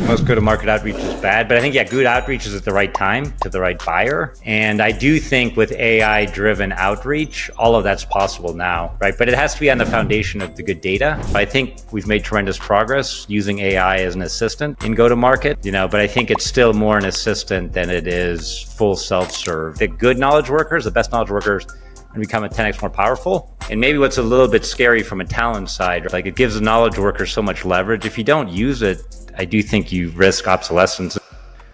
Most go-to-market outreach is bad, but I think, good outreach is at the right time to the right buyer. And I do think with AI-driven outreach, all of that's possible now, right? But it has to be on the foundation of the good data. I think we've made tremendous progress using AI as an assistant in go-to-market, but I think it's still more an assistant than it is full self-serve. The good knowledge workers, the best knowledge workers, and become a 10x more powerful. And maybe what's a little bit scary from a talent side, like it gives the knowledge workers so much leverage. If you don't use it, I do think you risk obsolescence.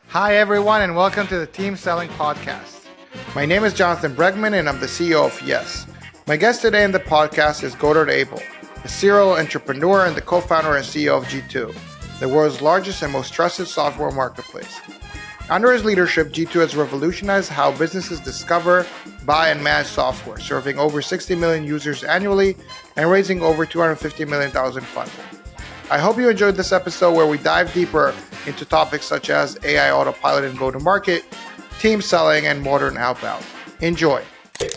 Hi, everyone, and welcome to the Team Selling Podcast. My name is Jonathan Bregman, and I'm the CEO of Yes. My guest today in the podcast is Godard Abel, a serial entrepreneur and the co-founder and CEO of G2, the world's largest and most trusted software marketplace. Under his leadership, G2 has revolutionized how businesses discover, buy, and manage software, serving over 60 million users annually and raising over $250 million in funding. I hope you enjoyed this episode where we dive deeper into topics such as AI autopilot and go-to-market, team selling, and modern outbound. Enjoy.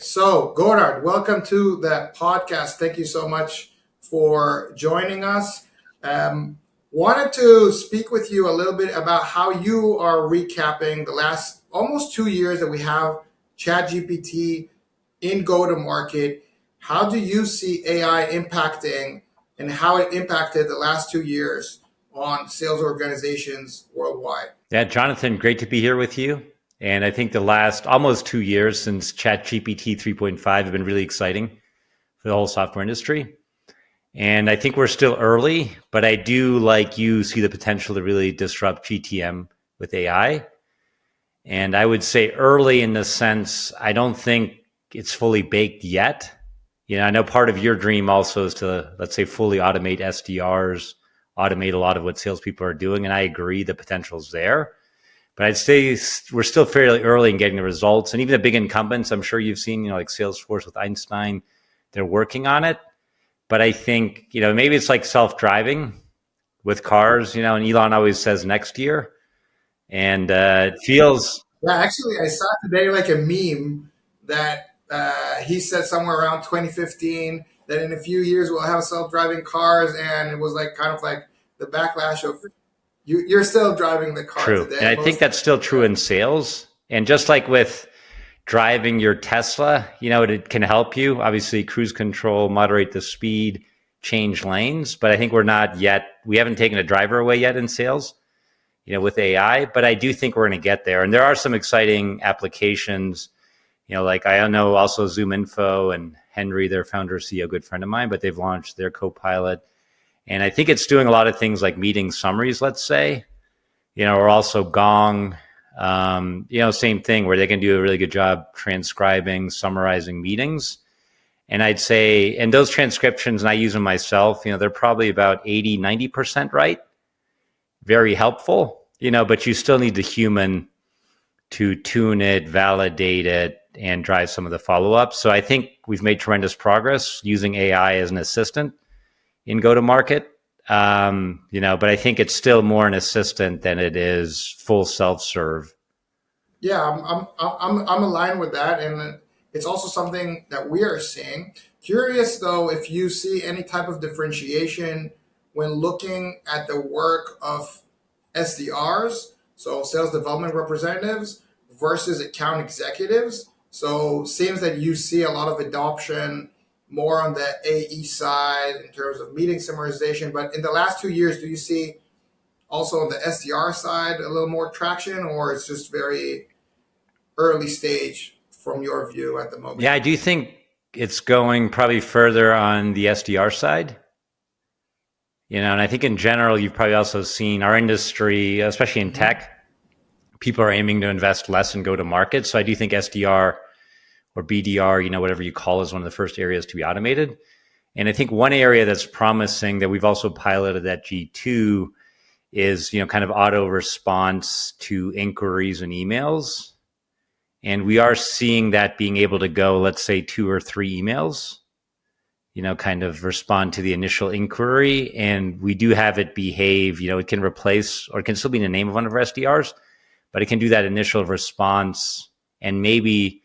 So, Godard, welcome to the podcast. Thank you so much for joining us. Wanted to speak with you a little bit about how you are recapping the last almost 2 years that we have ChatGPT in go-to-market. How do you see AI impacting and how it impacted the last 2 years on sales organizations worldwide? Yeah, Jonathan, great to be here with you. And I think the last almost 2 years since ChatGPT 3.5 have been really exciting for the whole software industry. And I think we're still early, but I do, like you, see the potential to really disrupt GTM with AI. And I would say early in the sense, I don't think it's fully baked yet. I know part of your dream also is to, let's say, fully automate SDRs, automate a lot of what salespeople are doing. And I agree, the potential is there. But I'd say we're still fairly early in getting the results. And even the big incumbents, I'm sure you've seen, like Salesforce with Einstein, they're working on it. But I think, maybe it's like self-driving with cars, and Elon always says next year. And it feels... Yeah, actually, I saw today like a meme that he said somewhere around 2015 that in a few years we'll have self-driving cars. And it was like kind of like the backlash of you're still driving the car True. today. And I think that's still true in sales. And just like with driving your Tesla, it can help you, obviously, cruise control, moderate the speed, change lanes. But I think we haven't taken a driver away yet in sales, with AI. But I do think we're going to get there. And there are some exciting applications, like I know also Zoom Info and Henry, their founder, CEO, good friend of mine, but they've launched their Copilot. And I think it's doing a lot of things like meeting summaries, let's say, or also Gong. Same thing where they can do a really good job transcribing, summarizing meetings. And I'd say, and those transcriptions, and I use them myself, they're probably about 80, 90% right. Very helpful, but you still need the human to tune it, validate it, and drive some of the follow-ups. So I think we've made tremendous progress using AI as an assistant in go-to-market. But I think it's still more an assistant than it is full self-serve. Yeah, I'm aligned with that, and it's also something that we are seeing. Curious though, if you see any type of differentiation when looking at the work of SDRs, so sales development representatives, versus account executives. So it seems that you see a lot of adoption more on the AE side in terms of meeting summarization. But in the last 2 years, do you see also on the SDR side a little more traction, or it's just very early stage from your view at the moment? Yeah, I do think it's going probably further on the SDR side. And I think in general, you've probably also seen our industry, especially in tech, people are aiming to invest less in go-to-market. So I do think SDR or BDR, whatever you call, is one of the first areas to be automated. And I think one area that's promising that we've also piloted at G2 is, kind of auto response to inquiries and emails. And we are seeing that being able to go, let's say, 2 or 3 emails, kind of respond to the initial inquiry. And we do have it behave, it can replace, or it can still be in the name of one of our SDRs, but it can do that initial response and maybe,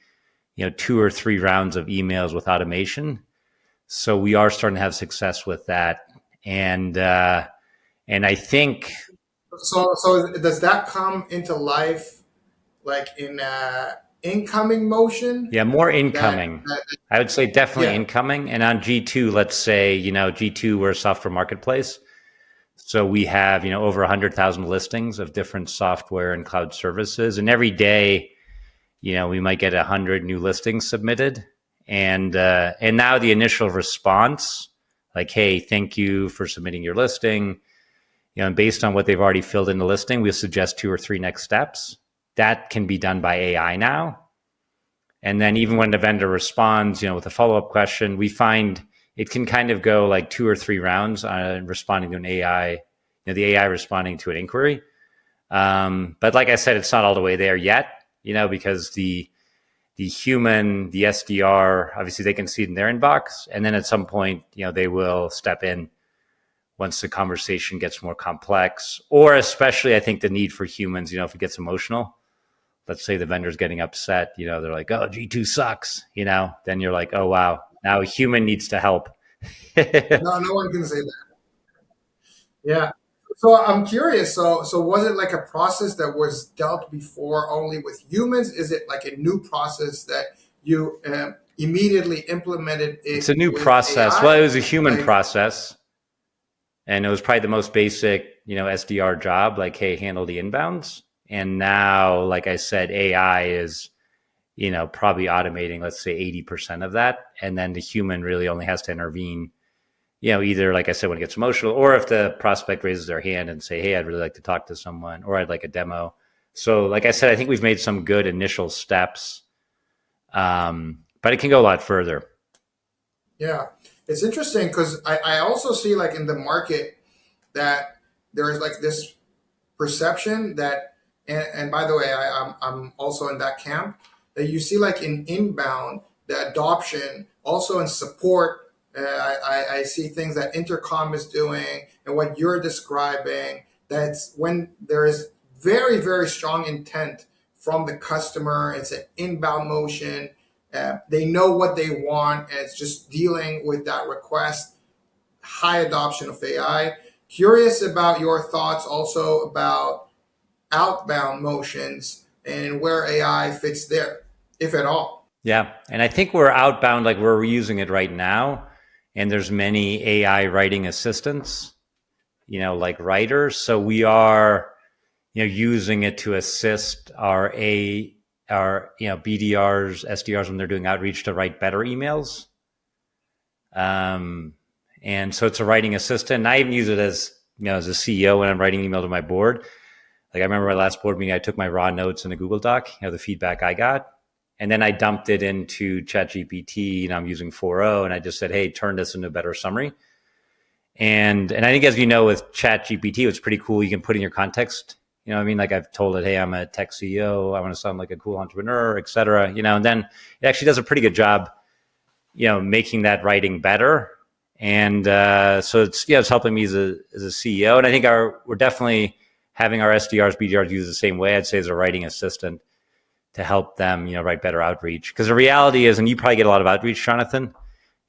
2 or 3 rounds of emails with automation. So we are starting to have success with that. And I think So does that come into life like in incoming motion? Yeah, more That incoming. that I would say definitely yeah. incoming. And on G2, let's say, G2, we're a software marketplace. So we have, over 100,000 listings of different software and cloud services. And every day, we might get 100 new listings submitted. And now the initial response, like, hey, thank you for submitting your listing. And based on what they've already filled in the listing, we'll suggest 2 or 3 next steps. That can be done by AI now. And then even when the vendor responds, with a follow-up question, we find it can kind of go like 2 or 3 rounds on responding to an AI, the AI responding to an inquiry. But like I said, it's not all the way there yet, because the human, the SDR, obviously they can see it in their inbox. And then at some point, they will step in once the conversation gets more complex, or especially I think the need for humans, if it gets emotional. Let's say the vendor's getting upset, they're like, oh, G2 sucks, then you're like, oh, wow, now a human needs to help. No, no one can say that. Yeah. So I'm curious. So was it like a process that was dealt before only with humans? Is it like a new process that you immediately implemented It's it a new with process. Well, AI? it was a human Like, process, and it was probably the most basic, SDR job, like, hey, handle the inbounds. And now, like I said, AI is, probably automating, let's say 80% of that. And then the human really only has to intervene, either, like I said, when it gets emotional, or if the prospect raises their hand and say, hey, I'd really like to talk to someone, or I'd like a demo. So, like I said, I think we've made some good initial steps, but it can go a lot further. yeah, it's interesting because I also see like in the market that there is like this perception that, and by the way, I'm also in that camp, that you see like in inbound, the adoption, also in support. I see things that Intercom is doing and what you're describing. That's when there is very, very strong intent from the customer. It's an inbound motion. They know what they want, and it's just dealing with that request. High adoption of AI. Curious about your thoughts also about outbound motions and where AI fits there, if at all. Yeah. And I think we're outbound, like we're using it right now. And there's many AI writing assistants, like writers. So we are, using it to assist our BDRs, SDRs when they're doing outreach to write better emails. And so it's a writing assistant. And I even use it as, as a CEO when I'm writing email to my board. Like I remember my last board meeting, I took my raw notes in a Google Doc, the feedback I got. And then I dumped it into ChatGPT, and I'm using 4.0, and I just said, hey, turn this into a better summary. And I think, as you know, with ChatGPT, it's pretty cool. You can put in your context. You know what I mean? Like I've told it, hey, I'm a tech CEO. I want to sound like a cool entrepreneur, et cetera. And then it actually does a pretty good job, making that writing better. And so it's helping me as a CEO. And I think we're definitely having our SDRs, BDRs use the same way. I'd say as a writing assistant to help them, write better outreach. Because the reality is, and you probably get a lot of outreach, Jonathan,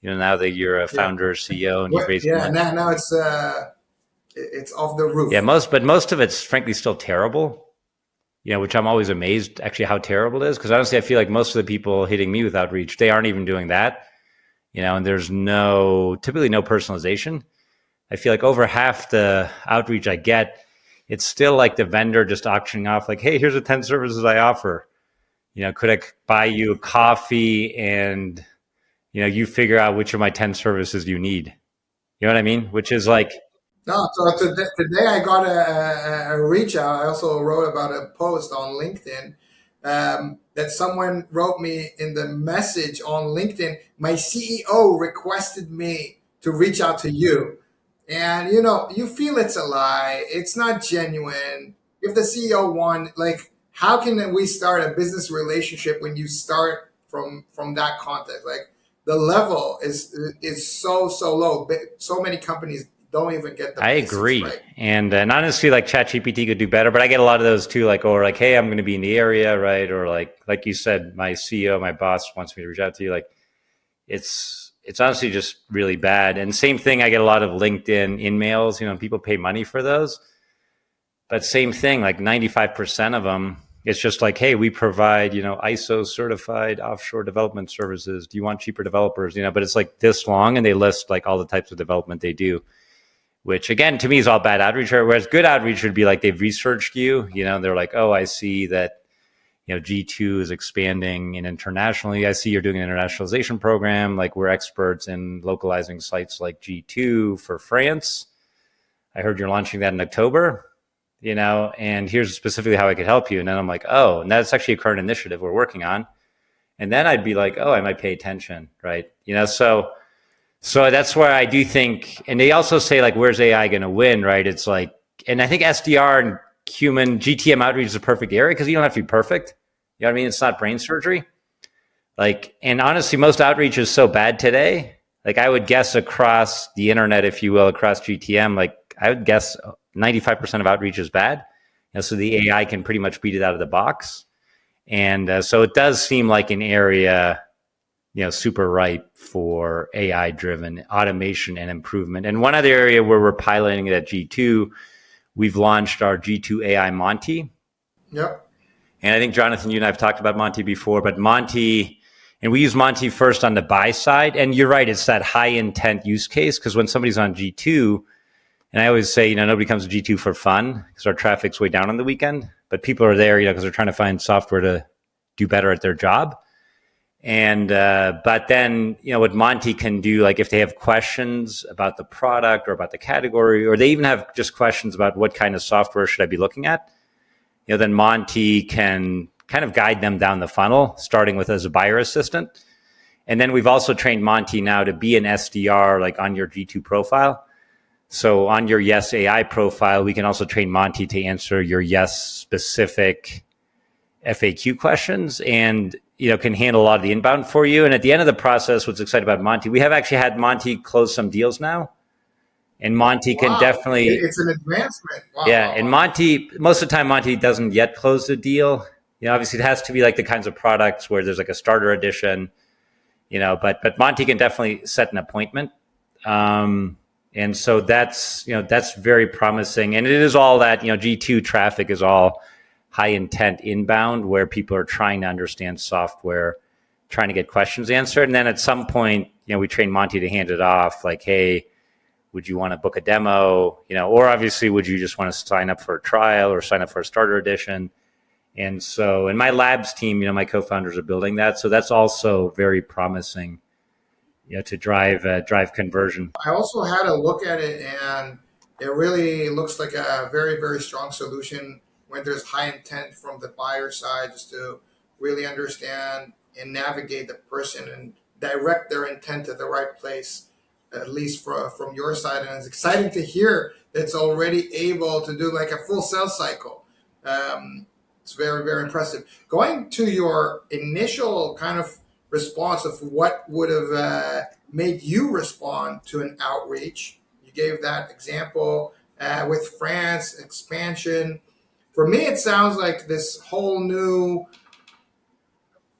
now that you're a Yeah. founder, CEO, and you've What? raised Yeah. money. Now it's off the Yeah, roof. but most of it's frankly still terrible. Which I'm always amazed actually how terrible it is. Because honestly, I feel like most of the people hitting me with outreach, they aren't even doing that. And there's typically no personalization. I feel like over half the outreach I get, it's still like the vendor just auctioning off, like, hey, here's the 10 services I offer. Could I buy you a coffee and, you figure out which of my 10 services you need? You know what I mean? Which is like, No, so today I got a reach out. I also wrote about a post on LinkedIn that someone wrote me in the message on LinkedIn. My CEO requested me to reach out to you. And you feel it's a lie. It's not genuine. If the CEO won, like, how can we start a business relationship when you start from that context? Like, the level is so low. So many companies don't even get the I basics agree. right. And honestly, like ChatGPT could do better, but I get a lot of those too, like, or like, hey, I'm going to be in the area, right? Or like you said, my CEO, my boss wants me to reach out to you. Like, it's honestly just really bad. And same thing, I get a lot of LinkedIn in mails. People pay money for those, But same thing, like 95% of them, it's just like, hey, we provide, ISO certified offshore development services. Do you want cheaper developers? But it's like this long, and they list like all the types of development they do, which again, to me is all bad outreach. Whereas good outreach would be like they've researched you, they're like, oh, I see that, G2 is expanding and internationally. I see you're doing an internationalization program. Like we're experts in localizing sites like G2 for France. I heard you're launching that in October, and here's specifically how I could help you. And then I'm like, oh, and that's actually a current initiative we're working on. And then I'd be like, oh, I might pay attention, right? So that's where I do think, and they also say like, where's AI going to win, right? It's like, and I think SDR and human GTM outreach is a perfect area because you don't have to be perfect. You know what I mean? It's not brain surgery. Like, and honestly, most outreach is so bad today. Like I would guess across the internet, if you will, across GTM, like I would guess 95% of outreach is bad. So the AI can pretty much beat it out of the box. And so it does seem like an area, super ripe for AI-driven automation and improvement. And one other area where we're piloting it at G2, we've launched our G2 AI Monty. Yep. And I think, Jonathan, you and I have talked about Monty before, but Monty, and we use Monty first on the buy side. And you're right, it's that high intent use case, because when somebody's on G2, and I always say, nobody comes to G2 for fun because our traffic's way down on the weekend, but people are there, because they're trying to find software to do better at their job. And, but then, what Monty can do, like if they have questions about the product or about the category, or they even have just questions about what kind of software should I be looking at, then Monty can kind of guide them down the funnel, starting with as a buyer assistant. And then we've also trained Monty now to be an SDR, like on your G2 profile. So on your Yes AI profile, we can also train Monty to answer your Yes specific FAQ questions, and can handle a lot of the inbound for you. And at the end of the process, what's exciting about Monty, we have actually had Monty close some deals now. And Monty can definitely, it's an advancement. Wow. Yeah. And Monty, most of the time, Monty doesn't yet close the deal. Obviously it has to be like the kinds of products where there's like a starter edition, but Monty can definitely set an appointment. And so that's very promising. And it is all that, G2 traffic is all high intent inbound, where people are trying to understand software, trying to get questions answered. And then at some point, we train Monty to hand it off like, hey, would you want to book a demo? Or obviously, would you just want to sign up for a trial or sign up for a starter edition? And so, in my labs team, my co-founders are building that. So that's also very promising, to drive conversion. I also had a look at it, and it really looks like a very, very strong solution when there's high intent from the buyer side, just to really understand and navigate the person and direct their intent to the right place, at least from your side. And it's exciting to hear that it's already able to do like a full sales cycle. It's very, very impressive. Going to your initial kind of response of what would have made you respond to an outreach, you gave that example with France expansion. For me, it sounds like this whole new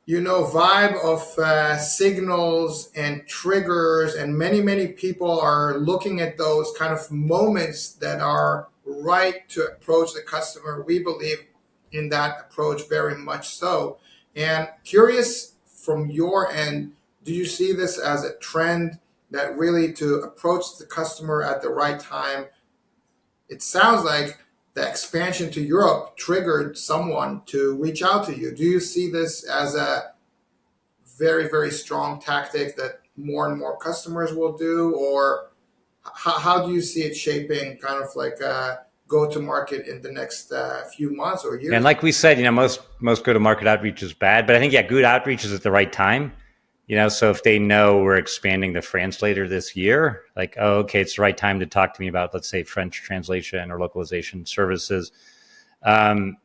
vibe of signals and triggers, and many people are looking at those kind of moments that are right to approach the customer. We believe in that approach very much so. And curious from your end, do you see this as a trend that really to approach the customer at the right time? It sounds like the expansion to Europe triggered someone to reach out to you. Do you see this as a very, very strong tactic that more and more customers will do? Or how do you see it shaping kind of like a go-to-market in the next few months or years? And like we said, most go-to-market outreach is bad, but I think, good outreach is at the right time. So if they know we're expanding to France later this year, like, oh, okay, it's the right time to talk to me about, let's say, French translation or localization services. And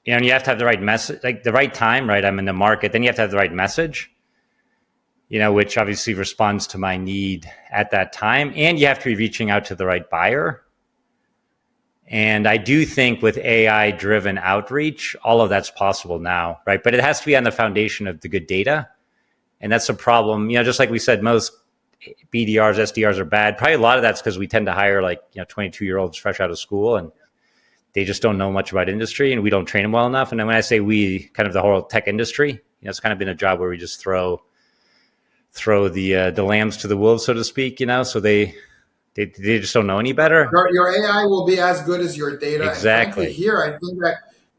you have to have the right message, like the right time, right? I'm in the market. Then you have to have the right message, which obviously responds to my need at that time. And you have to be reaching out to the right buyer. And I do think with AI-driven outreach, all of that's possible now, right? But it has to be on the foundation of the good data. And that's a problem, just like we said, most BDRs, SDRs are bad. Probably a lot of that's because we tend to hire 22-year-olds fresh out of school, and they just don't know much about industry, and we don't train them well enough. And then when I say we, kind of the whole tech industry, it's kind of been a job where we just throw the lambs to the wolves, so to speak. So they just don't know any better. Your AI will be as good as your data. And frankly, Exactly. here, I think that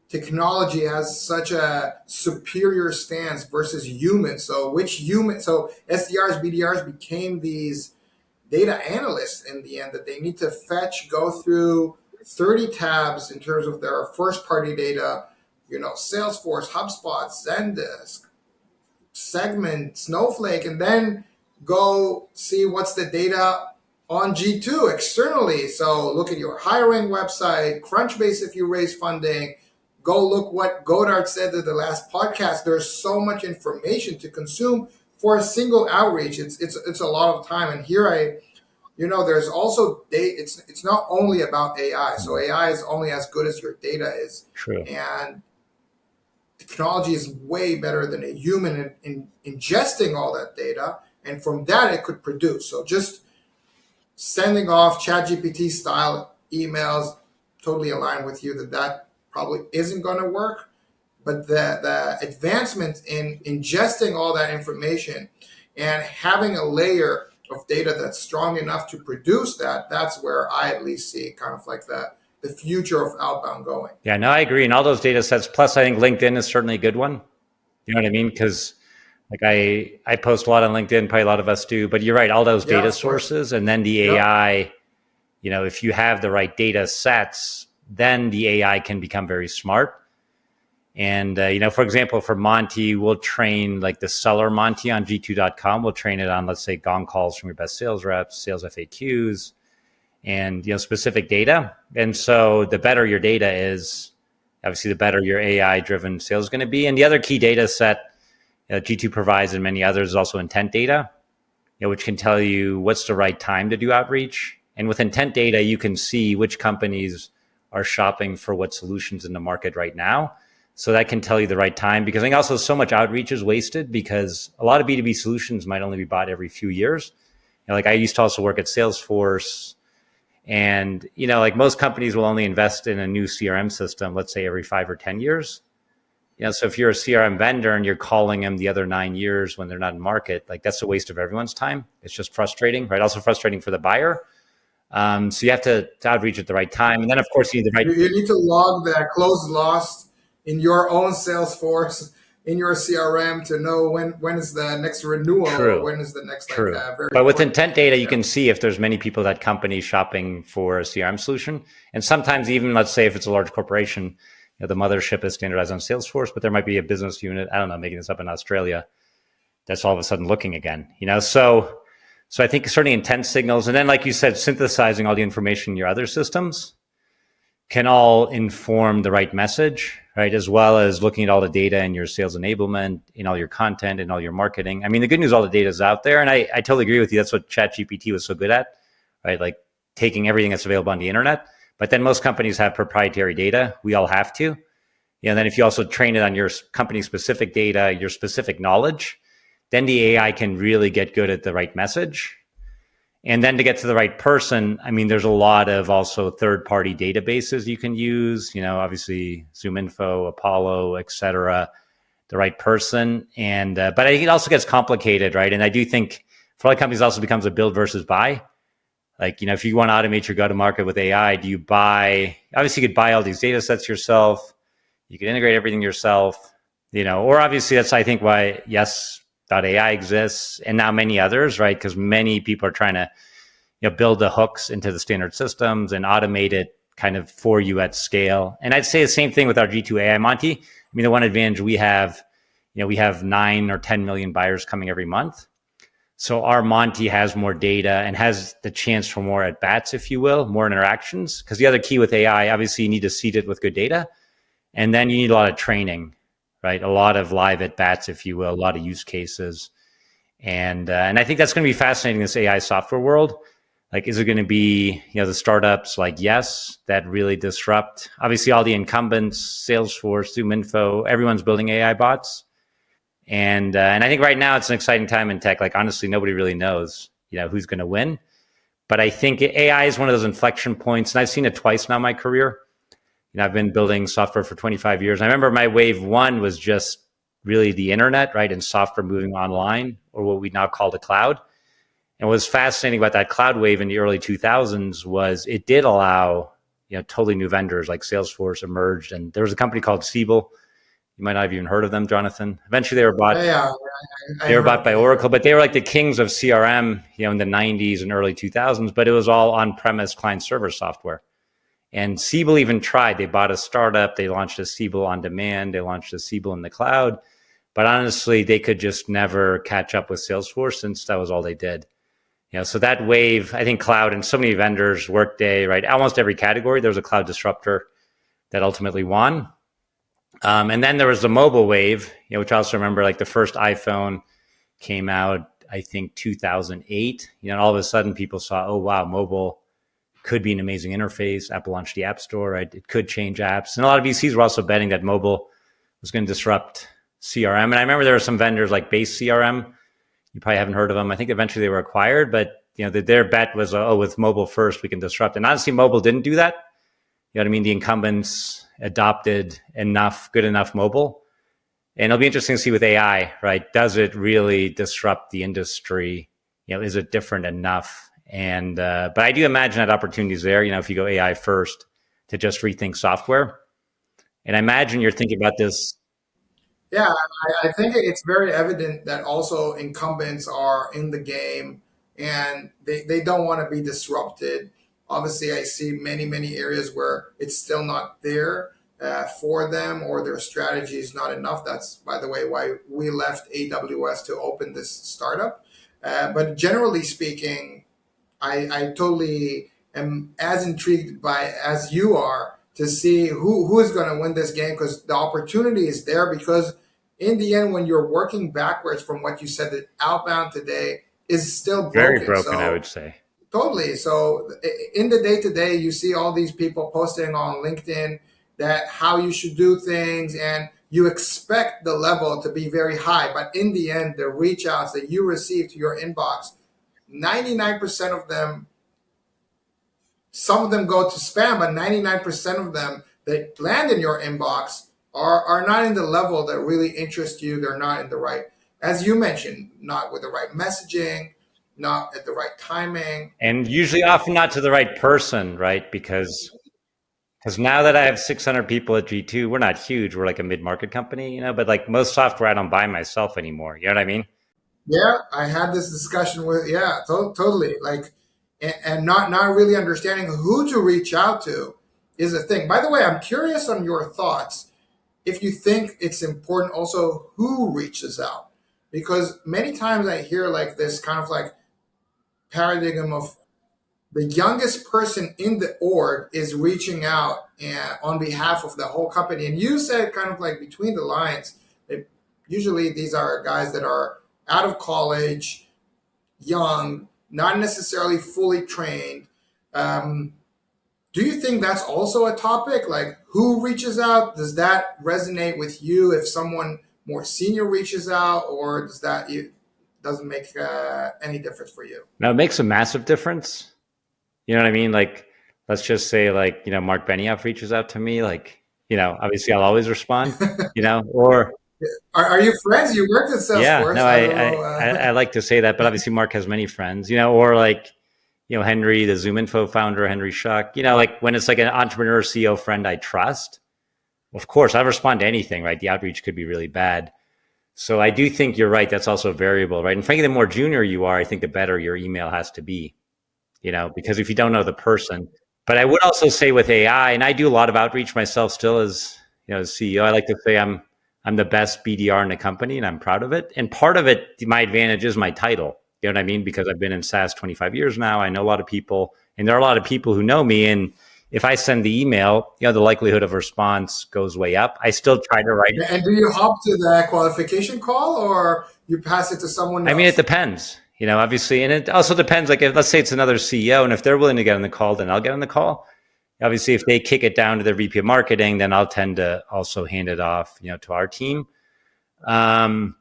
technology has such a superior stance versus humans. So SDRs, BDRs became these data analysts in the end, that they need to go through 30 tabs in terms of their first party data, Salesforce, HubSpot, Zendesk, Segment, Snowflake, and then go see what's the data on G2 externally. So look at your hiring website, Crunchbase if you raise funding. Go look what Godard said at the last podcast. There's so much information to consume for a single outreach. It's a lot of time. And here there's also data. It's not only about AI. So AI is only as good as your data is. True. And technology is way better than a human in ingesting all that data, and from that it could produce. So just sending off ChatGPT style emails, totally aligned with you that probably isn't going to work. But the advancement in ingesting all that information and having a layer of data that's strong enough to produce that's where I at least see kind of like the future of outbound going. Yeah, no, I agree. And all those data sets, plus I think LinkedIn is certainly a good one. You know what I mean? Because like I post a lot on LinkedIn, probably a lot of us do, but you're right, all those data sources, and then the AI, if you have the right data sets, then the AI can become very smart. And, for example, for Monty, we'll train like the seller Monty on G2.com. We'll train it on, let's say, gong calls from your best sales reps, sales FAQs, and, specific data. And so the better your data is, obviously, the better your AI-driven sales is going to be. And the other key data set G2 provides, and many others, is also intent data, which can tell you what's the right time to do outreach. And with intent data, you can see which companies are shopping for what solutions in the market right now. So that can tell you the right time, because I think also so much outreach is wasted because a lot of B2B solutions might only be bought every few years. Like I used to also work at Salesforce, and, like most companies will only invest in a new CRM system, let's say every 5 or 10 years. So if you're a CRM vendor and you're calling them the other 9 years when they're not in market, like that's a waste of everyone's time. It's just frustrating, right? Also frustrating for the buyer. So you have to outreach at the right time. And then, of course, you need the right... You need to log that closed lost in your own Salesforce, in your CRM, to know when is the next renewal. True. Or when is the next True. But with intent data, you can see if there's many people that company shopping for a CRM solution. And sometimes even, let's say if it's a large corporation, the mothership is standardized on Salesforce, but there might be a business unit, I don't know, making this up in Australia, that's all of a sudden looking again. So I think certainly intent signals, and then like you said, synthesizing all the information in your other systems can all inform the right message, right? As well as looking at all the data in your sales enablement, in all your content, and all your marketing. I mean, the good news, all the data is out there. And I totally agree with you. That's what ChatGPT was so good at, right? Like taking everything that's available on the internet. But then most companies have proprietary data. We all have to. And then if you also train it on your company specific data, your specific knowledge, then the AI can really get good at the right message. And then to get to the right person, I mean, there's a lot of also third-party databases you can use, obviously ZoomInfo, Apollo, et cetera, the right person. And but I think it also gets complicated, right? And I do think for a lot of companies, it also becomes a build versus buy. Like, if you want to automate your go-to-market with AI, do you buy, obviously you could buy all these data sets yourself. You could integrate everything yourself, or obviously that's, I think, why Yes.ai exists, and now many others, right? Because many people are trying to, build the hooks into the standard systems and automate it kind of for you at scale. And I'd say the same thing with our G2 AI Monty. I mean, the one advantage we have, we have 9 or 10 million buyers coming every month. So our Monty has more data and has the chance for more at bats, if you will, more interactions. Because the other key with AI, obviously, you need to seed it with good data, and then you need a lot of training, right? A lot of live at bats, if you will, a lot of use cases, and I think that's going to be fascinating. This AI software world, like, is it going to be the startups like Yes that really disrupt? Obviously, all the incumbents, Salesforce, ZoomInfo, everyone's building AI bots. And I think right now it's an exciting time in tech. Like, honestly, nobody really knows, who's going to win. But I think AI is one of those inflection points, and I've seen it twice now in my career. I've been building software for 25 years. I remember my wave one was just really the internet, right? And software moving online, or what we now call the cloud. And what was fascinating about that cloud wave in the early 2000s was it did allow, totally new vendors like Salesforce emerged. And there was a company called Siebel. You might not have even heard of them, Jonathan. Eventually they were bought. Yeah, They were bought by I heard. Oracle, but they were like the kings of CRM, in the 90s and early 2000s, but it was all on-premise client server software. And Siebel even tried. They bought a startup. They launched a Siebel on demand. They launched a Siebel in the cloud. But honestly, they could just never catch up with Salesforce since that was all they did. So that wave, I think cloud and so many vendors, Workday, right? Almost every category, there was a cloud disruptor that ultimately won. And then there was the mobile wave, which I also remember, like the first iPhone came out, I think 2008. And all of a sudden people saw, oh, wow, mobile could be an amazing interface. Apple launched the App Store, right? It could change apps. And a lot of VCs were also betting that mobile was going to disrupt CRM. And I remember there were some vendors like Base CRM. You probably haven't heard of them. I think eventually they were acquired, but their bet was, with mobile first, we can disrupt. And honestly, mobile didn't do that. You know what I mean? The incumbents adopted good enough mobile. And it'll be interesting to see with AI, right? Does it really disrupt the industry? Is it different enough? And but I do imagine that opportunities there. If you go AI first, to just rethink software. And I imagine you're thinking about this. Yeah, I think it's very evident that also incumbents are in the game and they don't want to be disrupted. Obviously, I see many areas where it's still not there for them or their strategy is not enough. That's, by the way, why we left AWS to open this startup. But generally speaking, I totally am as intrigued by as you are to see who is going to win this game because the opportunity is there. Because in the end, when you're working backwards from what you said, that outbound today is still Very broken. broken, I So would say. totally. So in the day to day, you see all these people posting on LinkedIn that how you should do things and you expect the level to be very high. But in the end, the reach outs that you receive to your inbox, 99% of them, some of them go to spam, but 99% of them that land in your inbox are not in the level that really interest you. They're not in the right, as you mentioned, not with the right messaging, not at the right timing. And usually often not to the right person, right? Because now that I have 600 people at G2, we're not huge. We're like a mid-market company, but like most software I don't buy myself anymore. You know what I mean? Yeah, I had this discussion with, yeah, totally. Like, and not really understanding who to reach out to is a thing. By the way, I'm curious on your thoughts if you think it's important also who reaches out. Because many times I hear like this kind of like paradigm of the youngest person in the org is reaching out and on behalf of the whole company. And you said kind of like between the lines, that usually these are guys that are out of college, young, not necessarily fully trained. Um, do you think that's also a topic? Like who reaches out? Does that resonate with you if someone more senior reaches out, or does that it doesn't make any difference for you? Now it makes a massive difference. You know what I mean? Like, let's just say, like, Mark Benioff reaches out to me, like, obviously I'll always respond, or Are you friends? You worked at yeah, no, Salesforce. I don't I, know. I, I like to say that, but obviously Mark has many friends, or like, Henry, the Zoom Info founder, Henry Schuck, like when it's like an entrepreneur CEO friend I trust, of course I respond to anything, right? The outreach could be really bad. So I do think you're right. That's also a variable, right? And frankly, the more junior you are, I think the better your email has to be, because if you don't know the person. But I would also say with AI, and I do a lot of outreach myself still as, as CEO, I like to say I'm the best BDR in the company and I'm proud of it. And part of it, my advantage is my title. You know what I mean? Because I've been in SaaS 25 years now. I know a lot of people and there are a lot of people who know me. And if I send the email, the likelihood of response goes way up. I still try to write. And do you hop to the qualification call or you pass it to someone I mean, it else? depends, obviously. And it also depends, like, if, let's say it's another CEO, and if they're willing to get on the call, then I'll get on the call. Obviously, if they kick it down to their VP of marketing, then I'll tend to also hand it off, to our team. Um,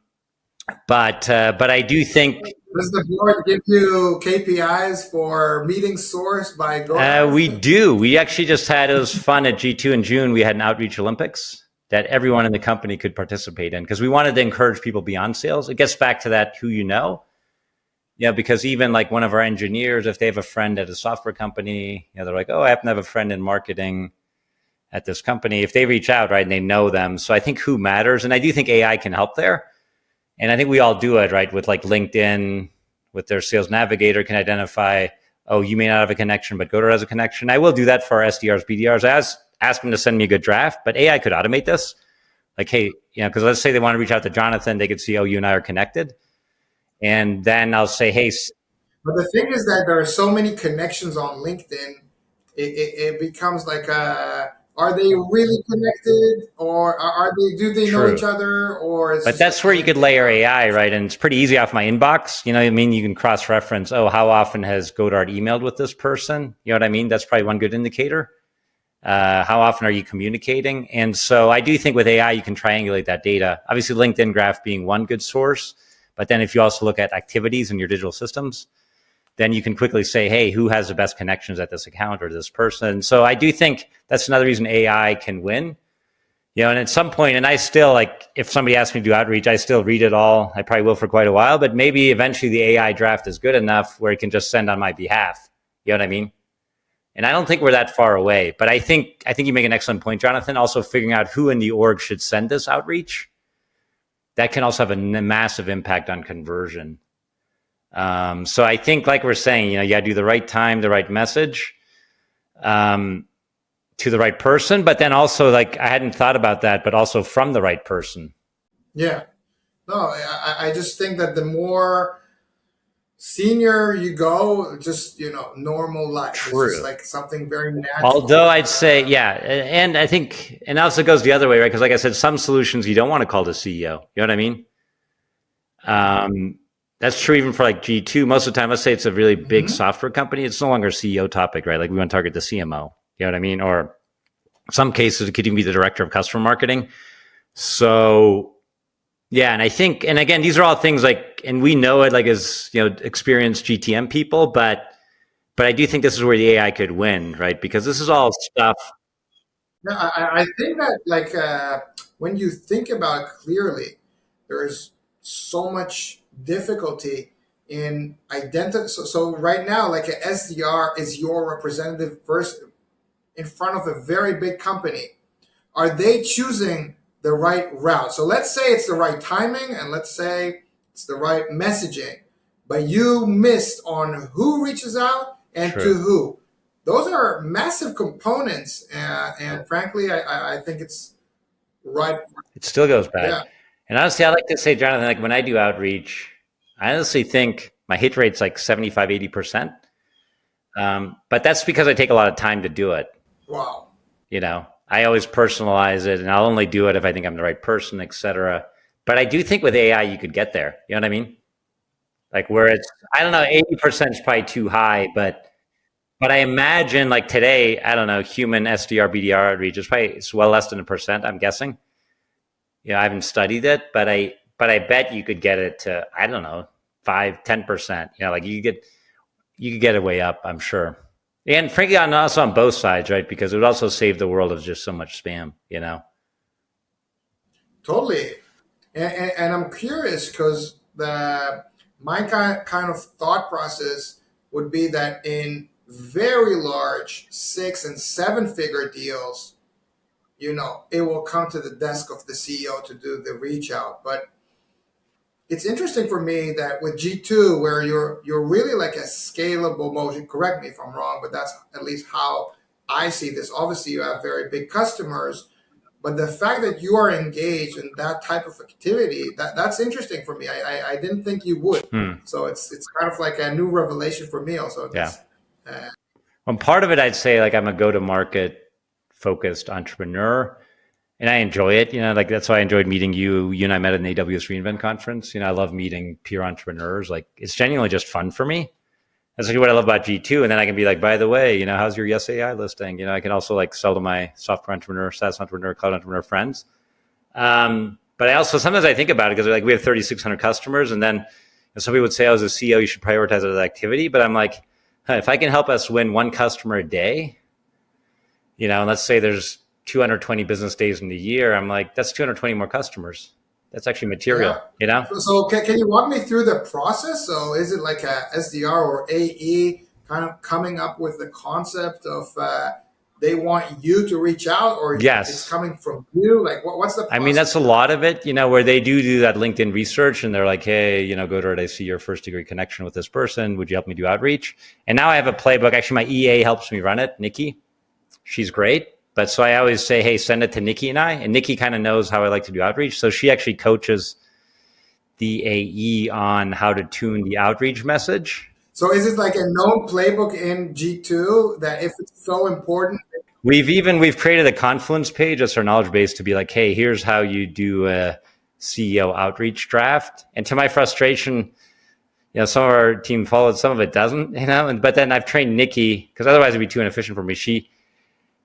But I do think Does the board give you KPIs for meetings sourced by Godard? we do. We actually just had, it was fun at G2 in June. We had an outreach Olympics that everyone in the company could participate in because we wanted to encourage people beyond sales. It gets back to that who you know. Yeah, because even like one of our engineers, if they have a friend at a software company, they're like, oh, I happen to have a friend in marketing at this company. If they reach out, right, and they know them. So I think who matters. And I do think AI can help there. And I think we all do it, right, with like LinkedIn, with their sales navigator can identify, oh, you may not have a connection, but Godard has a connection. I will do that for our SDRs, BDRs. Ask them to send me a good draft, but AI could automate this. Like, hey, because let's say they want to reach out to Jonathan, they could see, oh, you and I are connected. And then I'll say, hey, But the thing is that there are so many connections on LinkedIn. It becomes like, are they really connected, or are they? Do they know each true. other, or it's But just that's like a where you could LinkedIn layer conversation? AI, right? And it's pretty easy off my inbox. You know what I mean? You can cross reference, oh, how often has Godard emailed with this person? You know what I mean? That's probably one good indicator. How often are you communicating? And so I do think with AI, you can triangulate that data. Obviously, LinkedIn Graph being one good source. But then if you also look at activities in your digital systems, then you can quickly say, hey, who has the best connections at this account or this person? So I do think that's another reason AI can win. And at some point, and I still like, if somebody asks me to do outreach, I still read it all. I probably will for quite a while, but maybe eventually the AI draft is good enough where it can just send on my behalf. You know what I mean? And I don't think we're that far away, but I think you make an excellent point, Jonathan. Also figuring out who in the org should send this outreach, that can also have a massive impact on conversion. So I think, like we're saying, you got to do the right time, the right message, to the right person, but then also like I hadn't thought about that, but also from the right person. Yeah. No, I just think that the more senior you go, just normal life. It's just True. like something very natural. Although I'd say, yeah, and I think, and also goes the other way, right? Because like I said, some solutions you don't want to call the CEO. You know what I mean? That's true even for like G2. Most of the time, let's say it's a really big Mhm. software company, it's no longer a CEO topic, right? Like we want to target the CMO. You know what I mean? Or some cases, it could even be the director of customer marketing. So yeah, and I think, and again, these are all things like, and we know it like as experienced GTM people, but I do think this is where the AI could win, right? Because this is all stuff. Yeah, I think that like when you think about it clearly, there's so much difficulty in identify. So right now, like a SDR is your representative first in front of a very big company. Are they choosing the right route? So let's say it's the right timing and let's say it's the right messaging, but you missed on who reaches out and to True. who. Those are massive components, and frankly, I think it's right. It still goes bad. Yeah, And honestly, I like to say, Jonathan, like when I do outreach, I honestly think my hit rate's like 75, 80%. But that's because I take a lot of time to do it. wow. I always personalize it and I'll only do it if I think I'm the right person, et cetera. But I do think with AI, you could get there. You know what I mean? Like where it's, I don't know, 80% is probably too high, but I imagine like today, I don't know, human SDR, BDR outreach is probably, it's well less than 1%, I'm guessing. I haven't studied it, but I bet you could get it to, I don't know, 5, 10%. Like you could get it way up, I'm sure. And frankly, also on both sides, right? Because it would also save the world of just so much spam. Totally. And I'm curious because the my kind of thought process would be that in very large 6 and 7 figure deals, it will come to the desk of the CEO to do the reach out. But it's interesting for me that with G2, where you're really like a scalable motion. Correct me if I'm wrong, but that's at least how I see this. Obviously, you have very big customers, but the fact that you are engaged in that type of activity, that's interesting for me. I didn't think you would. Hmm. So it's kind of like a new revelation for me also. Yeah. This uh, Well, part of it, I'd say, like I'm a go-to-market focused entrepreneur, and I enjoy it. Like that's why I enjoyed meeting you. You and I met at an AWS reInvent conference. I love meeting peer entrepreneurs. Like it's genuinely just fun for me. That's like what I love about G2. And then I can be like, by the way, how's your Yes AI listing? I can also like sell to my software entrepreneur, SaaS entrepreneur, cloud entrepreneur friends. But I also sometimes I think about it because like we have 3,600 customers, and then some people would say, "Oh, as a CEO, you should prioritize that activity." But I'm like, if I can help us win one customer a day, and let's say there's 220 business days in the year, I'm like, that's 220 more customers. That's actually Yeah. material. So can you walk me through the process? So is it like a SDR or AE kind of coming up with the concept of they want you to reach out, or it's Yes. coming from you? Like what's the I mean, process that's a there? lot of it, where they do that LinkedIn research and they're like, hey, Godard, I see your first degree connection with this person. Would you help me do outreach? And now I have a playbook. Actually, my EA helps me run it, Nikki. She's great. But so I always say, hey, send it to Nikki and I. And Nikki kind of knows how I like to do outreach. So she actually coaches the AE on how to tune the outreach message. So is it like a known playbook in G2 that if it's so important? We've created a Confluence page, that's our knowledge base, to be like, hey, here's how you do a CEO outreach draft. And to my frustration, some of our team followed, some of it doesn't, but then I've trained Nikki, because otherwise it'd be too inefficient for me.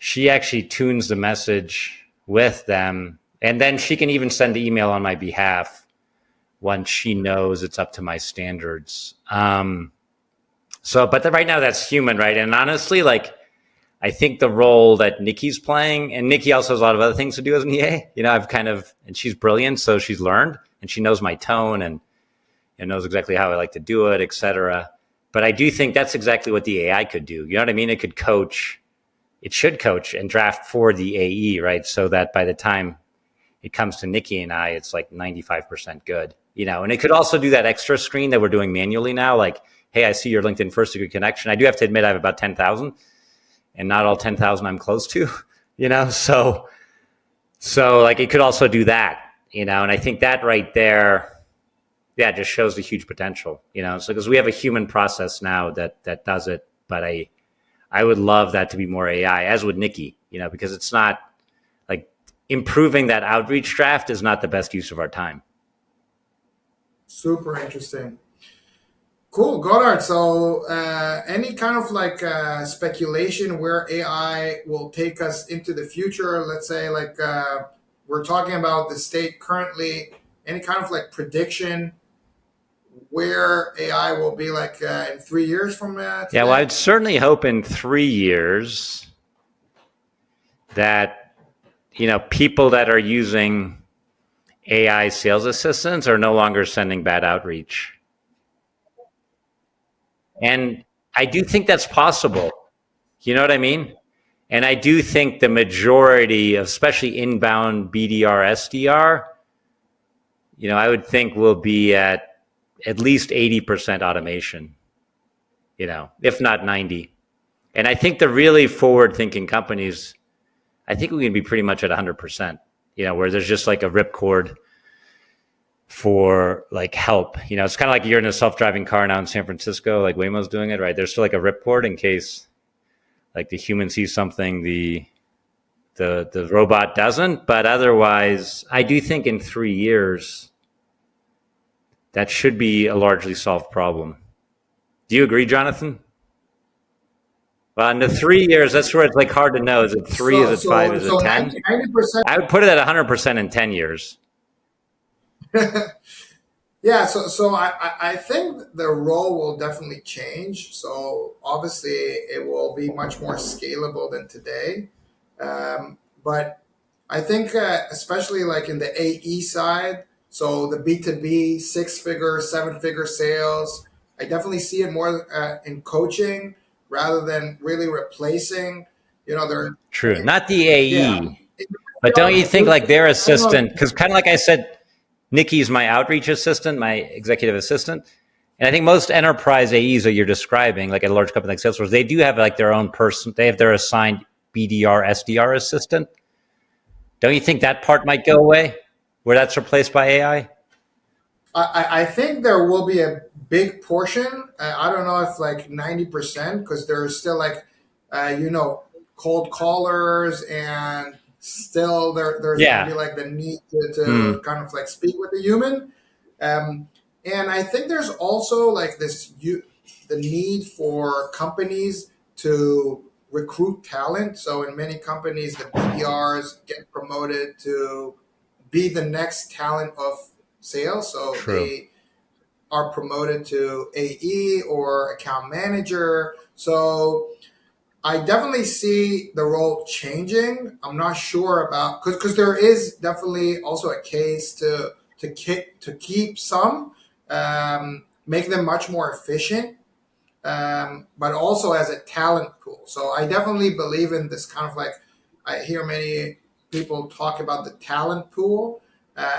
She actually tunes the message with them, and then she can even send the email on my behalf once she knows it's up to my standards. But right now that's human, right? And honestly, like, I think the role that Nikki's playing, and Nikki also has a lot of other things to do as an EA, and she's brilliant, so she's learned, and she knows my tone and knows exactly how I like to do it, et cetera. But I do think that's exactly what the AI could do. You know what I mean? It should coach and draft for the AE, right? So that by the time it comes to Nikki and I, it's like 95% good, and it could also do that extra screen that we're doing manually now. Like, hey, I see your LinkedIn first degree connection. I do have to admit I have about 10,000, and not all 10,000 I'm close to, so like it could also do that, and I think that right there, yeah, it just shows the huge potential, so because we have a human process now that does it, but I would love that to be more AI, as would Nikki, because it's not like improving that outreach draft is not the best use of our time. Super interesting. Cool, Goddard. So, any kind of like speculation where AI will take us into the future? Let's say, like we're talking about the state currently. Any kind of like prediction where AI will be like in 3 years from Yeah, well, today? I'd certainly hope in 3 years that people that are using AI sales assistants are no longer sending bad outreach. And I do think that's possible. You know what I mean? And I do think the majority of, especially inbound BDR, SDR, I would think will be at least 80% automation, if not 90. And I think the really forward thinking companies, I think we can be pretty much at 100%, where there's just like a ripcord for like help. It's kind of like you're in a self-driving car now in San Francisco, like Waymo's doing it, right? There's still like a ripcord in case like the human sees something the robot doesn't. But otherwise, I do think in 3 years that should be a largely solved problem. Do you agree, Jonathan? Well, in the 3 years, that's where it's like hard to know. Is it three? Is So, it five? so, Is it so 10? 90%. I would put it at 100% in 10 years. Yeah, so I think the role will definitely change. So obviously it will be much more scalable than today. But I think especially like in the AE side, so the B2B, six-figure, seven-figure sales, I definitely see it more in coaching rather than really replacing. They're True. Not the yeah. AE. But don't you think like their assistant, because kind of like I said, Nikki's my outreach assistant, my executive assistant. And I think most enterprise AEs that you're describing, like at a large company like Salesforce, they do have like their own person. They have their assigned BDR, SDR assistant. Don't you think that part might go away where that's replaced by AI? I think there will be a big portion. I don't know if like 90% because there's still like, cold callers and still there's going to be Yeah. like the need to Hmm. kind of like speak with the human. Um, and I think there's also like the need for companies to recruit talent. So in many companies, the BDRs get promoted to be the next talent of sales. So True. they are promoted to AE or account manager. So I definitely see the role changing. I'm not sure about because there is definitely also a case to keep some, make them much more efficient, but also as a talent pool. So I definitely believe in this kind of like I hear many people talk about the talent pool.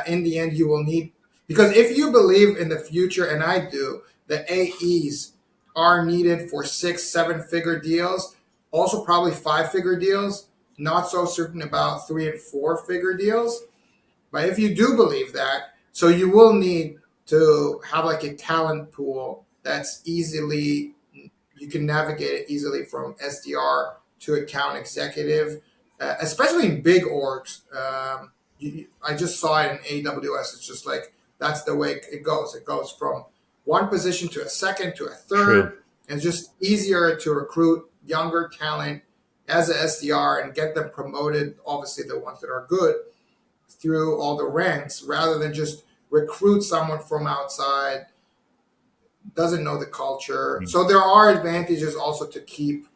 In the end, you will need because if you believe in the future, and I do, the AEs are needed for 6, 7 figure deals, also probably 5 figure deals. Not so certain about 3 and 4 figure deals. But if you do believe that, so you will need to have like a talent pool that's easily you can navigate it easily from SDR to account executive, especially in big orgs. I just saw it in AWS. It's just like that's the way it goes. It goes from one position to a second to a True. third, and it's just easier to recruit younger talent as a SDR and get them promoted. Obviously, the ones that are good through all the ranks, rather than just recruit someone from outside doesn't know the culture. So there are advantages also to keep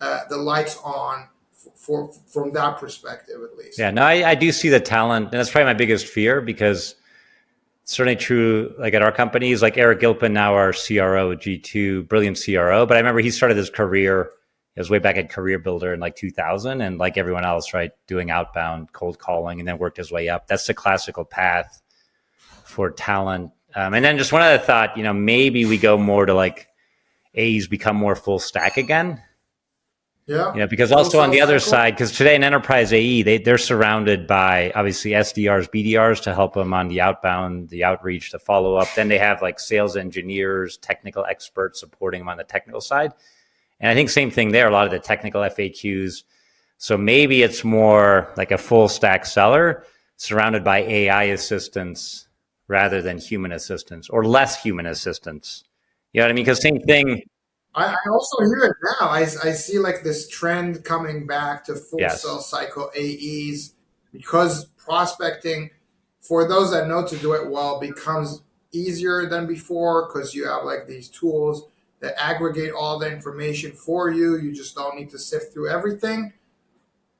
the lights on from that perspective, at least. Yeah, no, I do see the talent, and that's probably my biggest fear because it's certainly true. Like at our companies, like Eric Gilpin, now our CRO at G2, brilliant CRO. But I remember he started his career, it was way back at Career Builder in like 2000, and like everyone else, right, doing outbound cold calling, and then worked his way up. That's the classical path for talent. And then just one other thought, maybe we go more to like A's become more full stack again. Yeah. Because Full also on sales the other cycle. side, because today in enterprise AE, they're surrounded by obviously SDRs, BDRs to help them on the outbound, the outreach, the follow up. Then they have like sales engineers, technical experts supporting them on the technical side. And I think same thing there, a lot of the technical FAQs. So maybe it's more like a full stack seller surrounded by AI assistants rather than human assistants or less human assistants. You know what I mean? Because same thing. I also hear it now. I see like this trend coming back to full Yes. sales cycle AEs because prospecting, for those that know to do it well, becomes easier than before because you have like these tools that aggregate all the information for you. You just don't need to sift through everything.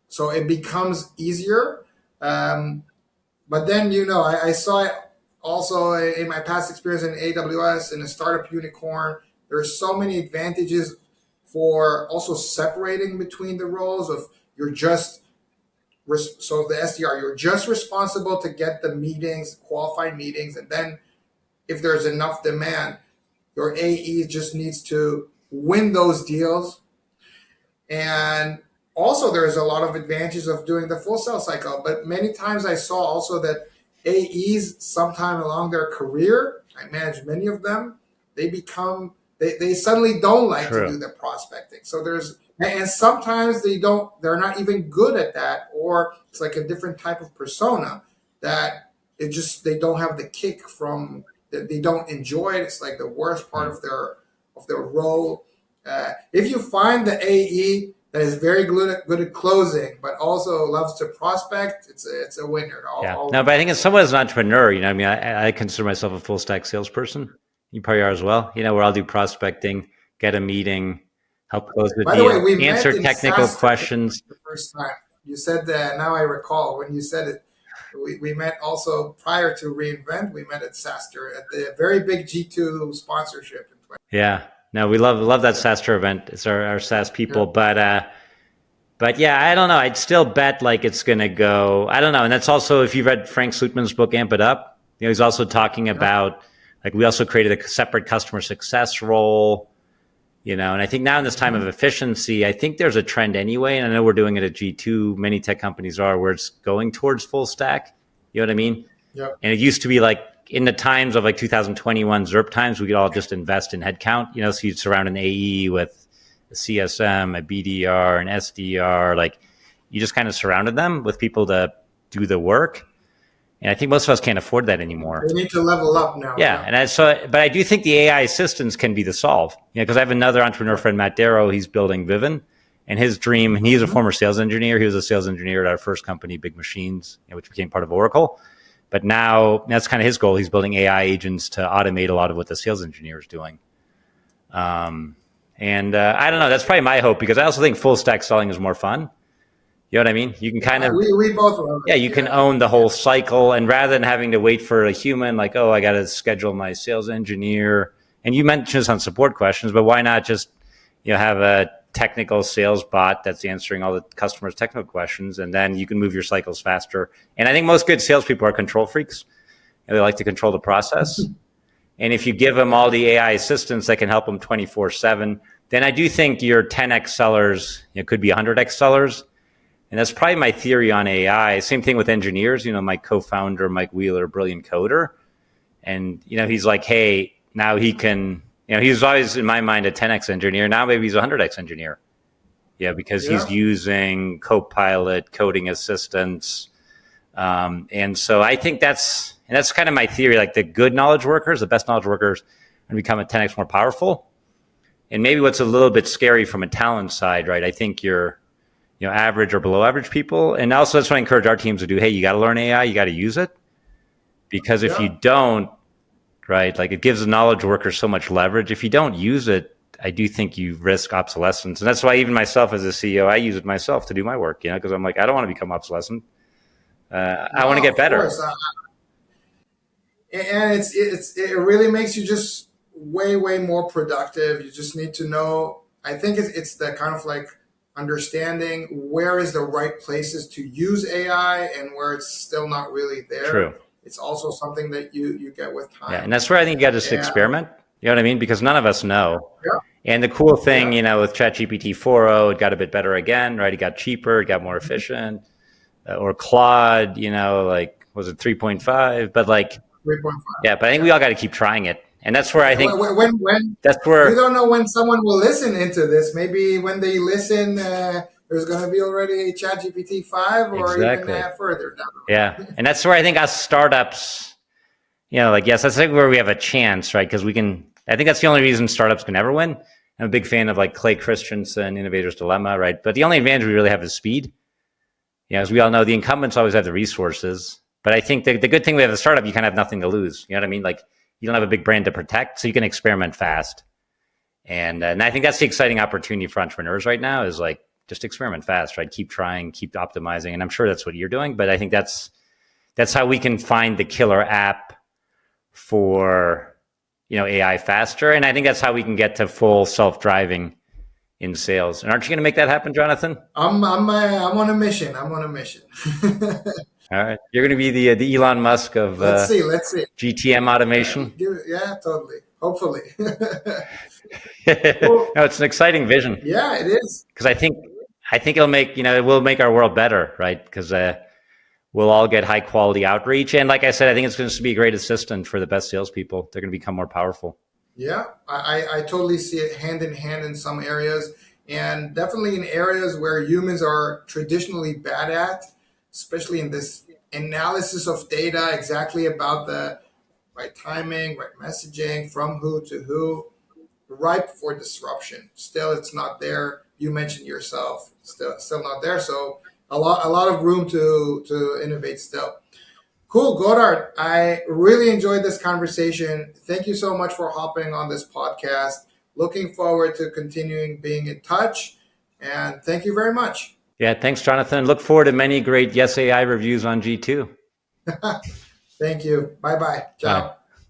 So it becomes easier. But then, I saw it also in my past experience in AWS in a startup unicorn. There's so many advantages for also separating between the roles of you're just so the SDR, you're just responsible to get the meetings, qualified meetings, and then if there's enough demand, your AE just needs to win those deals. And also, there's a lot of advantages of doing the full sales cycle. But many times I saw also that AEs, sometime along their career, I manage many of them, they suddenly don't like to do True. the prospecting. So and sometimes they're not even good at that, or it's like a different type of persona that they don't have the kick from, that they don't enjoy it. It's like the worst part of their role. If you find the AE that is very good at closing, but also loves to prospect, it's a winner. Yeah. No, but I think in some ways, as an entrepreneur, I mean, I consider myself a full stack salesperson. You probably are as well. Where I'll do prospecting, get a meeting, help close the By the way, deal, we met answer in technical SaaS questions. the first time. You said that. Now I recall when you said it. We met also prior to reInvent. We met at SaaStr at the very big G2 sponsorship. Yeah. No, we love that SaaStr event. It's our SaaS people, but yeah, I don't know. I'd still bet like it's going to go. I don't know. And that's also, if you read Frank Slootman's book, Amp It Up, he's also talking about like we also created a separate customer success role, and I think now in this time of efficiency, I think there's a trend anyway. And I know we're doing it at G2. Many tech companies are where it's going towards full stack. You know what I mean? Yep. And it used to be like in the times of like 2021 ZERP times, we could all just invest in headcount, so you'd surround an AE with a CSM, a BDR, an SDR, like you just kind of surrounded them with people to do the work. And I think most of us can't afford that anymore. They need to level up now. Yeah. But I do think the AI assistants can be the solve, because I have another entrepreneur friend, Matt Darrow, he's building Vivint. And his dream, and he's a former sales engineer. He was a sales engineer at our first company, Big Machines, which became part of Oracle. But now that's kind of his goal. He's building AI agents to automate a lot of what the sales engineer is doing. And I don't know. That's probably my hope, because I also think full stack selling is more fun. You know what I mean? You can kind of, we both love it. yeah, you can own the whole cycle. And rather than having to wait for a human, like, oh, I got to schedule my sales engineer. And you mentioned this on support questions, but why not just, have a technical sales bot that's answering all the customers' technical questions, and then you can move your cycles faster. And I think most good salespeople are control freaks. They like to control the process. And if you give them all the AI assistants that can help them 24/7, then I do think your 10x sellers could be 100x sellers. And that's probably my theory on AI. Same thing with engineers. My co-founder, Mike Wheeler, brilliant coder. And, he's like, hey, now he can, he was always in my mind a 10x engineer. Now maybe he's a 100x engineer. Yeah, because he's using Copilot, coding assistants. And so I think that's kind of my theory. Like the good knowledge workers, the best knowledge workers, and become a 10x more powerful. And maybe what's a little bit scary from a talent side, right? I think you're, average or below average people. And also that's what I encourage our teams to do. Hey, you got to learn AI, you got to use it. Because if you don't, right, like it gives the knowledge workers so much leverage. If you don't use it, I do think you risk obsolescence. And that's why even myself as a CEO, I use it myself to do my work, because I'm like, I don't want to become obsolescent. I want to get better. And it really makes you just way more productive. You just need to know. I think it's the kind of like understanding where is the right places to use AI and where it's still not really there. True. It's also something that you get with time. Yeah, and that's where I think you got to just experiment. You know what I mean? Because none of us know. Yeah. And the cool thing, with ChatGPT 4.0, it got a bit better again, right? It got cheaper, it got more efficient. Or Claude, like, was it 3.5? But like, 3.5. Yeah, but I think we all got to keep trying it. And that's where I think when that's where we don't know when someone will listen into this. Maybe when they listen, there's going to be already ChatGPT 5 or even further down the road. Yeah, and that's where I think us startups, yes, that's like where we have a chance, right? Because I think that's the only reason startups can ever win. I'm a big fan of like Clay Christensen, Innovator's Dilemma, right? But the only advantage we really have is speed. As we all know, the incumbents always have the resources. But I think the good thing we have a startup, you kind of have nothing to lose. You know what I mean? Like, you don't have a big brand to protect, so you can experiment fast. And I think that's the exciting opportunity for entrepreneurs right now is like, just experiment fast, right? Keep trying, keep optimizing. And I'm sure that's what you're doing. But I think that's how we can find the killer app for, AI faster. And I think that's how we can get to full self-driving in sales. And aren't you going to make that happen, Jonathan? I'm on a mission. All right. You're going to be the Elon Musk of let's see. GTM automation. Yeah, totally. Hopefully. No, it's an exciting vision. Yeah, it is. Because I think it'll make, it will make our world better, right? Because we'll all get high quality outreach. And like I said, I think it's going to be a great assistant for the best salespeople. They're going to become more powerful. Yeah, I totally see it hand in hand in some areas, and definitely in areas where humans are traditionally bad at, especially in this analysis of data, exactly about the right timing, right messaging, from who to who, ripe for disruption. Still, it's not there. You mentioned yourself, still not there. So a lot of room to innovate still. Cool, Godard. I really enjoyed this conversation. Thank you so much for hopping on this podcast. Looking forward to continuing being in touch. And thank you very much. Yeah, thanks, Jonathan. Look forward to many great Yes AI reviews on G2. Thank you. Bye-bye. Ciao. Bye.